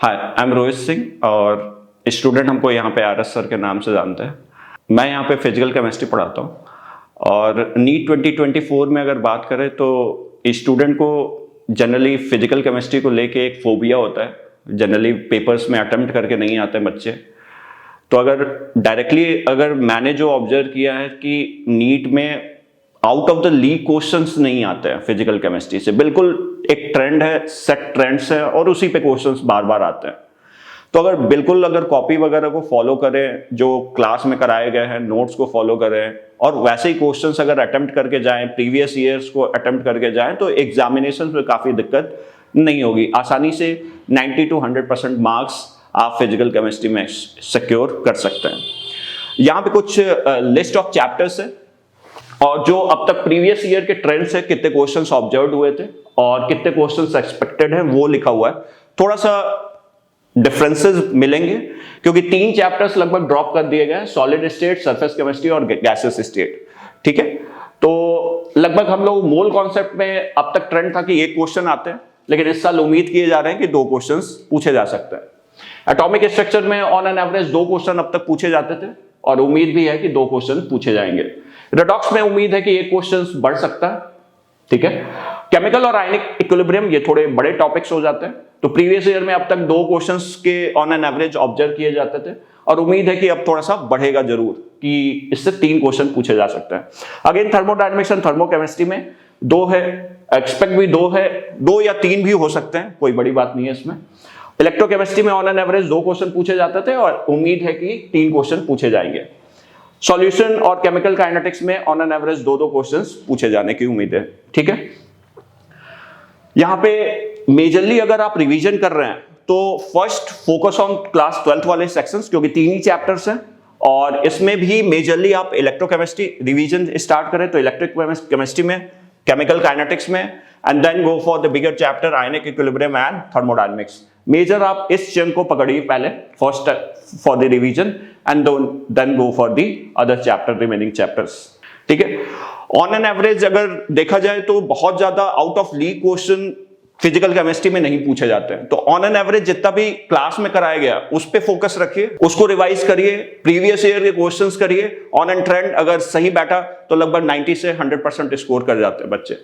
Hi, I am Rohit Singh और student हमको यहाँ पे आर एस सर के नाम से जानते हैं। मैं यहाँ पे फिजिकल केमिस्ट्री पढ़ाता हूँ और नीट 2024 में अगर बात करें तो स्टूडेंट को जनरली फिजिकल केमिस्ट्री को लेके एक फोबिया होता है। जनरली पेपर्स में अटेम्प्ट करके नहीं आते बच्चे। तो अगर मैंने जो ऑब्जर्व किया है कि नीट में out of the league questions नहीं आते हैं फिजिकल केमिस्ट्री से। बिल्कुल एक ट्रेंड है, सेट ट्रेंड्स है और उसी पे क्वेश्चंस बार बार आते हैं। तो अगर कॉपी वगैरह को फॉलो करें, जो क्लास में कराए गए हैं नोट्स को फॉलो करें और वैसे ही क्वेश्चंस अगर अटेम्प्ट करके जाएं, प्रीवियस ईयर्स को अटेम्प्ट करके जाएं, तो एग्जामिनेशन में काफ़ी दिक्कत नहीं होगी। आसानी से 90 to 100% मार्क्स आप फिजिकल केमिस्ट्री में सिक्योर कर सकते हैं। यहाँ पे कुछ लिस्ट ऑफ चैप्टर्स है और जो अब तक प्रीवियस ईयर के ट्रेंड्स है, कितने क्वेश्चंस ऑब्जर्व हुए थे और कितने क्वेश्चंस एक्सपेक्टेड हैं, वो लिखा हुआ है। थोड़ा सा डिफरेंसेस मिलेंगे क्योंकि 3 चैप्टर्स लगभग ड्रॉप कर दिए गए हैं, सॉलिड स्टेट, सरफेस केमिस्ट्री और गैसेस स्टेट। ठीक है, तो लगभग हम लोग मोल कॉन्सेप्ट में अब तक ट्रेंड था कि 1 क्वेश्चन आते हैं, लेकिन इस साल उम्मीद किए जा रहे हैं कि 2 क्वेश्चंस पूछे जा सकते हैं। एटॉमिक स्ट्रक्चर में ऑन एन एवरेज 2 क्वेश्चन अब तक पूछे जाते थे और उम्मीद भी है कि 2 क्वेश्चन पूछे जाएंगे। रेडॉक्स में उम्मीद है कि 1 क्वेश्चन बढ़ सकता है। ठीक है, केमिकल और आयनिक इक्विलिब्रियम ये थोड़े बड़े टॉपिक्स हो जाते हैं। तो प्रीवियस ईयर में अब तक 2 क्वेश्चंस के ऑन एन एवरेज ऑब्जर्व किए जाते थे और उम्मीद है कि अब थोड़ा सा बढ़ेगा जरूर, कि इससे 3 क्वेश्चन पूछे जा सकते हैं। अगेन थर्मोडायनेमिक्स एंड थर्मोकेमिस्ट्री में 2 है, एक्सपेक्ट भी 2 है, 2 या 3 भी हो सकते हैं, कोई बड़ी बात नहीं है इसमें। इलेक्ट्रोकेमिस्ट्री में ऑन एन एवरेज 2 क्वेश्चन पूछे जाते थे और उम्मीद है कि 3 क्वेश्चन पूछे जाएंगे। सॉल्यूशन और केमिकल काइनेटिक्स में ऑन एन एवरेज 2 क्वेश्चंस पूछे जाने की उम्मीद है। ठीक है, यहां पे मेजरली अगर आप रिवीजन कर रहे हैं तो first focus on class 12th वाले सेक्शंस, क्योंकि 3 ही चैप्टर्स हैं और इसमें भी मेजरली आप इलेक्ट्रोकेमिस्ट्री रिवीजन स्टार्ट करें तो इलेक्ट्रिक केमिस्ट्री में, केमिकल काइनेटिक्स में, and then go for the bigger chapter ionic equilibrium and thermodynamics. Major आप इस चंक को पकड़िए पहले first for the revision and then go for the other chapter, remaining chapters. ठीक है, ऑन एन एवरेज अगर देखा जाए तो बहुत ज्यादा out of league question physical chemistry में नहीं पूछे जाते हैं। तो ऑन एन एवरेज जितना भी क्लास में कराया गया उस पे फोकस रखिए, उसको रिवाइज करिए, प्रीवियस ईयर के क्वेश्चंस करिए। ऑन एन ट्रेंड अगर सही बैठा तो लगभग 90 से 100% स्कोर कर जाते हैं बच्चे।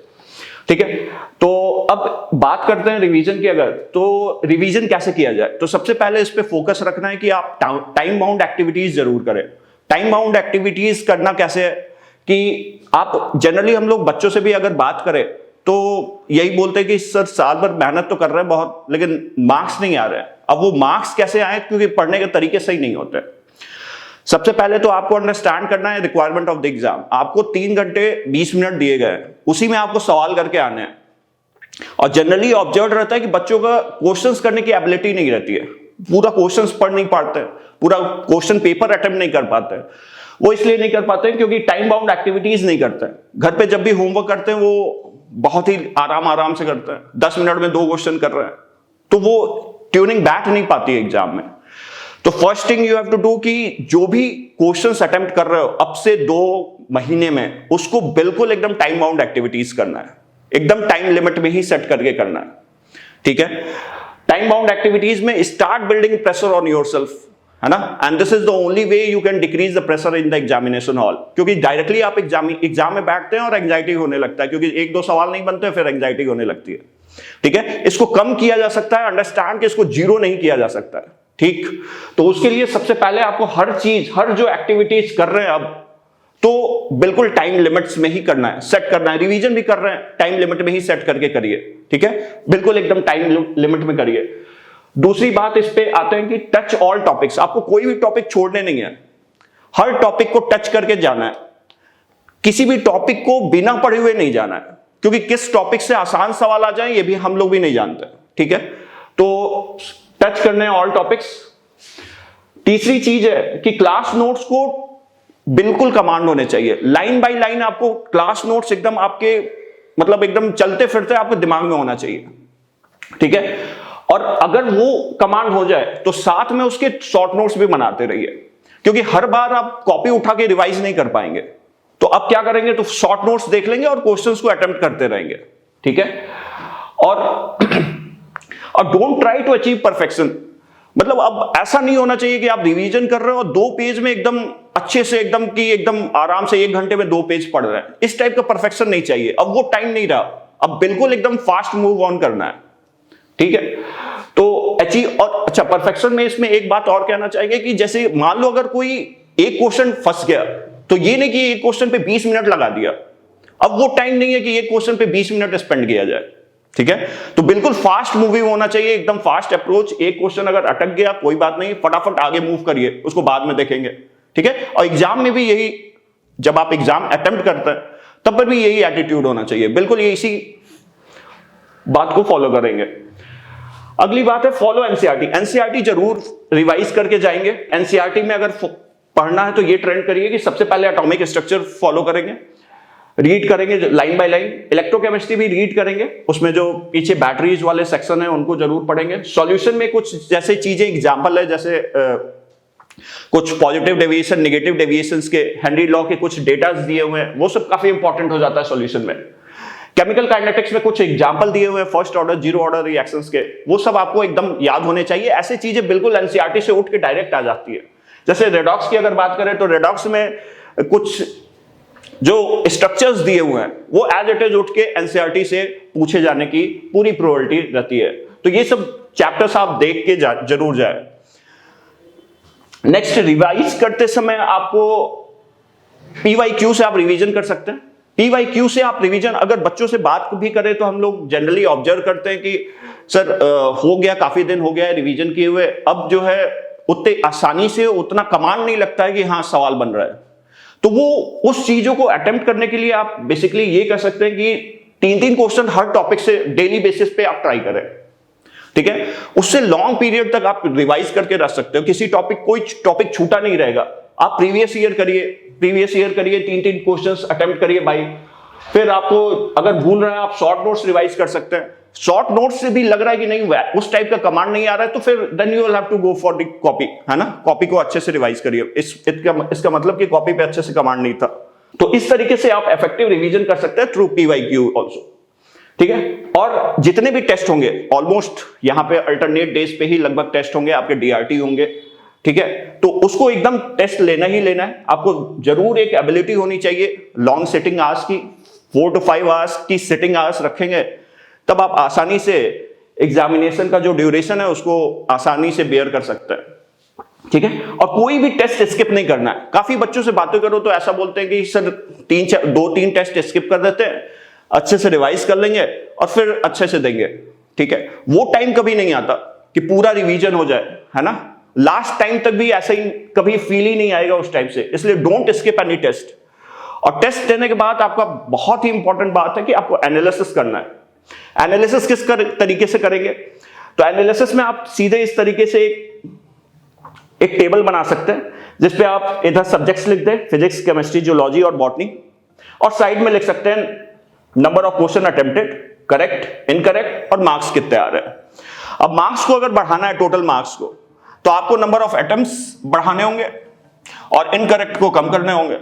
ठीक है, तो अब बात करते हैं रिवीजन की। अगर तो रिवीजन कैसे किया जाए, तो सबसे पहले इस पे फोकस रखना है कि आप टाइम बाउंड एक्टिविटीज जरूर करें। टाइम बाउंड एक्टिविटीज करना कैसे है कि आप जनरली, हम लोग बच्चों से भी अगर बात करें तो यही बोलते हैं कि सर साल भर मेहनत तो कर रहे हैं बहुत, लेकिन मार्क्स नहीं आ रहे हैं। अब वो मार्क्स कैसे आए, क्योंकि पढ़ने के तरीके सही नहीं होते। सबसे पहले तो आपको अंडरस्टैंड करना है रिक्वायरमेंट ऑफ द एग्जाम। आपको 3 घंटे 20 मिनट दिए गए, उसी में आपको सवाल करके आने हैं। और जनरली ऑब्जर्व रहता है कि बच्चों का क्वेश्चंस करने की एबिलिटी नहीं रहती है, पूरा क्वेश्चंस पढ़ नहीं पाते, पूरा क्वेश्चन पेपर अटेम्प्ट नहीं कर पाते। वो इसलिए नहीं कर पाते क्योंकि टाइम बाउंड एक्टिविटीज नहीं करते हैं। घर पे जब भी होमवर्क करते हैं वो बहुत ही आराम से करते हैं, 10 मिनट में 2 क्वेश्चन कर रहे हैं, तो वो ट्यूनिंग बैठ नहीं पाती है एग्जाम में। तो first thing you have to do कि जो भी क्वेश्चंस अटेम्प्ट कर रहे हो अब से 2 महीने में, उसको बिल्कुल एकदम टाइम बाउंड एक्टिविटीज करना है, एकदम टाइम लिमिट में ही सेट करके करना है। ठीक है, टाइम बाउंड एक्टिविटीज में start building pressure on yourself, है ना, and this is the only way you can decrease the pressure in the examination hall. क्योंकि डायरेक्टली आप एग्जाम में बैठते हैं और एंजाइटी होने लगता है, क्योंकि 1-2 सवाल नहीं बनते फिर एंजाइटी होने लगती है। ठीक है, इसको कम किया जा सकता है, अंडरस्टैंड कि इसको 0 नहीं किया जा सकता है। ठीक, तो उसके लिए सबसे पहले आपको हर चीज, हर जो एक्टिविटीज कर रहे हैं अब, तो बिल्कुल टाइम लिमिट्स में ही करना है, सेट करना है। रिवीजन भी कर रहे हैं, टाइम लिमिट में ही सेट करके करिए। ठीक है, बिल्कुल एकदम टाइम लिमिट में करिए। दूसरी बात इस पे आते हैं कि टच ऑल टॉपिक्स। आपको कोई भी टॉपिक छोड़ने नहीं है, हर टॉपिक को टच करके जाना है। किसी भी टॉपिक को बिना पढ़े हुए नहीं जाना है, क्योंकि किस टॉपिक से आसान सवाल आ जाए ये भी हम लोग भी नहीं जानते। ठीक है, तो टच करने हैं ऑल टॉपिक्स। तीसरी चीज है कि क्लास नोट्स को बिल्कुल कमांड होने चाहिए, लाइन बाय लाइन आपको क्लास नोट्स एकदम आपके, मतलब एकदम चलते फिरते आपके दिमाग में होना चाहिए। ठीक है, और अगर वो कमांड हो जाए तो साथ में उसके शॉर्ट नोट्स भी बनाते रहिए, क्योंकि हर बार आप कॉपी उठा के रिवाइज नहीं कर पाएंगे। तो अब क्या करेंगे, तो शॉर्ट नोट्स देख लेंगे और क्वेश्चंस को अटेम्प्ट करते रहेंगे। ठीक है, और और don't try to achieve perfection. मतलब अब ऐसा नहीं होना चाहिए कि आप रिवीजन कर रहे हो और 2 पेज में एकदम अच्छे से एकदम आराम से 1 घंटे में 2 पेज पढ़ रहे हैं। इस टाइप का परफेक्शन नहीं चाहिए। अब वो टाइम नहीं रहा, अब बिल्कुल एकदम फास्ट मूव ऑन करना है, ठीक है। तो अचीव और अच्छा परफेक्शन में इसमें एक बात और कहना चाहिए कि जैसे मान लो अगर कोई एक क्वेश्चन फंस गया तो ये नहीं कि एक क्वेश्चन पे 20 मिनट लगा दिया। अब वो टाइम नहीं है कि एक क्वेश्चन पे 20 मिनट स्पेंड किया जाए, ठीक है। तो बिल्कुल फास्ट मूविंग होना चाहिए, एकदम फास्ट अप्रोच। एक क्वेश्चन अगर अटक गया कोई बात नहीं, फटाफट आगे मूव करिए, उसको बाद में देखेंगे, ठीक है। और एग्जाम में भी यही, जब आप एग्जाम अटेम्प्ट करते हैं तब पर भी यही एटीट्यूड होना चाहिए, बिल्कुल ये इसी बात को फॉलो करेंगे। अगली बात है फॉलो एनसीईआरटी। एनसीईआरटी जरूर रिवाइज करके जाएंगे। एनसीईआरटी में अगर पढ़ना है तो ये ट्रेंड करिए कि सबसे पहले एटॉमिक स्ट्रक्चर फॉलो करेंगे, रीड करेंगे लाइन बाय लाइन। इलेक्ट्रोकेमिस्ट्री भी रीड करेंगे, उसमें जो पीछे बैटरीज वाले सेक्शन है उनको जरूर पढ़ेंगे। सॉल्यूशन में कुछ जैसे चीजें एग्जांपल है, जैसे कुछ पॉजिटिव डेविएशन, नेगेटिव डेविएशंस के हेनरी लॉ के कुछ डेटा दिए हुए हैं, वो सब काफी इंपॉर्टेंट हो जाता है सॉल्यूशन में। केमिकल काइनेटिक्स में कुछ एग्जांपल दिए हुए हैं first order, zero order reactions के, वो सब आपको एकदम याद होने चाहिए। ऐसी चीजें बिल्कुल एनसीईआरटी से उठ के डायरेक्ट आ जाती है। जैसे रेडॉक्स की अगर बात करें तो रेडॉक्स में कुछ जो स्ट्रक्चर्स दिए हुए हैं वो एज इट इज उठ के एनसीईआरटी से पूछे जाने की पूरी प्रोबेबिलिटी रहती है। तो ये सब चैप्टर्स आप देख के जरूर जाए। नेक्स्ट, रिवाइज करते समय आपको पीवाईक्यू से आप रिवीजन कर सकते हैं। पीवाईक्यू से आप रिवीजन अगर बच्चों से बात भी करें तो हम लोग जनरली ऑब्जर्व करते हैं कि सर हो गया, काफी दिन हो गया है रिवीजन किए हुए, अब जो है उतने आसानी से उतना कमांड नहीं लगता है कि हाँ सवाल बन रहा है। तो वो उस चीजों को अटेम्प्ट करने के लिए आप बेसिकली ये कर सकते हैं कि 3-3 क्वेश्चन हर टॉपिक से डेली बेसिस पे आप ट्राई करें, ठीक है। उससे लॉन्ग पीरियड तक आप रिवाइज करके रख सकते हो। किसी टॉपिक, कोई टॉपिक छूटा नहीं रहेगा। आप प्रीवियस ईयर करिए 3-3 क्वेश्चंस अटेम्प्ट करिए भाई। फिर आपको अगर भूल रहे हैं आप शॉर्ट नोट्स रिवाइज कर सकते हैं। शॉर्ट नोट्स से भी लग रहा है कि नहीं उस टाइप का कमांड नहीं आ रहा है तो फिर then you will have to go for the copy, है ना। कॉपी को अच्छे से रिवाइज करिए। इसका मतलब कि कॉपी पे अच्छे से कमांड नहीं था। तो इस तरीके से आप इफेक्टिव रिवीजन कर सकते हैं थ्रू पीवाईक्यू आल्सो, ठीक है। और जितने भी टेस्ट होंगे ऑलमोस्ट यहाँ पे अल्टरनेट डेज पे ही लगभग टेस्ट होंगे, आपके डीआरटी होंगे, ठीक है। तो उसको एकदम टेस्ट लेना ही लेना है। आपको जरूर एक एबिलिटी होनी चाहिए लॉन्ग सिटिंग आवर्स की, 4 to 5 आवर्स की सिटिंग आवर्स रखेंगे तब आप आसानी से एग्जामिनेशन का जो ड्यूरेशन है उसको आसानी से बेयर कर सकते हैं, ठीक है। और कोई भी टेस्ट स्किप नहीं करना है। काफी बच्चों से बातें करो तो ऐसा बोलते हैं कि सर 2-3 टेस्ट स्किप कर देते हैं, अच्छे से रिवाइज कर लेंगे और फिर अच्छे से देंगे, ठीक है। वो टाइम कभी नहीं आता कि पूरा रिवीजन हो जाए, है ना। लास्ट टाइम तक भी ऐसा ही कभी फील ही नहीं आएगा उस टाइम से। इसलिए डोंट स्किप एनी टेस्ट। और टेस्ट देने के बाद आपका बहुत ही इंपॉर्टेंट बात है कि आपको एनालिसिस करना है। एनालिसिस किस तरीके से करेंगे? तो एनालिसिस में आप सीधे इस तरीके से एक टेबल बना सकते हैं जिसपे आप इधर सब्जेक्ट्स लिख दें, फिजिक्स, केमिस्ट्री, जियोलॉजी और बॉटनी, और साइड में लिख सकते हैं number of question attempted, correct, incorrect और मार्क्स कितने आ रहे हैं। अब मार्क्स को अगर बढ़ाना है, टोटल मार्क्स को, तो आपको नंबर ऑफ अटेम्प्ट्स बढ़ाने होंगे और इनकरेक्ट को कम करने होंगे।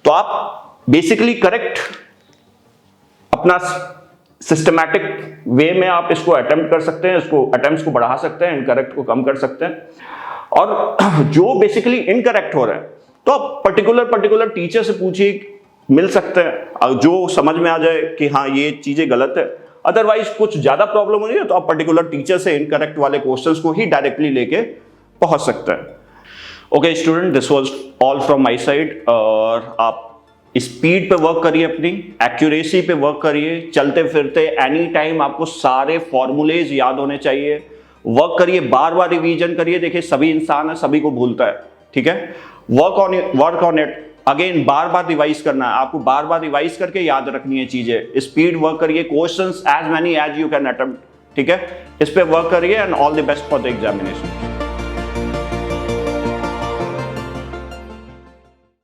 तो आप बेसिकली करेक्ट अपना सिस्टमैटिक वे में आप इसको अटेम्प्ट कर सकते हैं, इसको अटेम्प्ट्स को बढ़ा सकते हैं, इनकरेक्ट को कम कर सकते हैं। और जो बेसिकली इनकरेक्ट हो रहा है तो आप पर्टिकुलर टीचर से पूछिए, मिल सकते हैं, जो समझ में आ जाए कि हाँ ये चीजें गलत है। अदरवाइज कुछ ज्यादा प्रॉब्लम हो रही है तो आप पर्टिकुलर टीचर से इनकरेक्ट वाले क्वेश्चंस को ही डायरेक्टली लेके पहुंच सकते हैं। Okay student, this was all from my side. और आप स्पीड पे वर्क करिए, अपनी एक्यूरेसी पे वर्क करिए, चलते फिरते एनी टाइम आपको सारे फॉर्मूलेज याद होने चाहिए। वर्क करिए, बार बार रिवीजन करिए। देखिए सभी इंसान है, सभी को भूलता है, ठीक है। Work on it again, bar bar revise करना है आपको, बार बार रिवाइज करके याद रखनी है चीजें। स्पीड वर्क करिए, questions as many as you can attempt, ठीक है। इस पे वर्क करिए and all the best for the examination.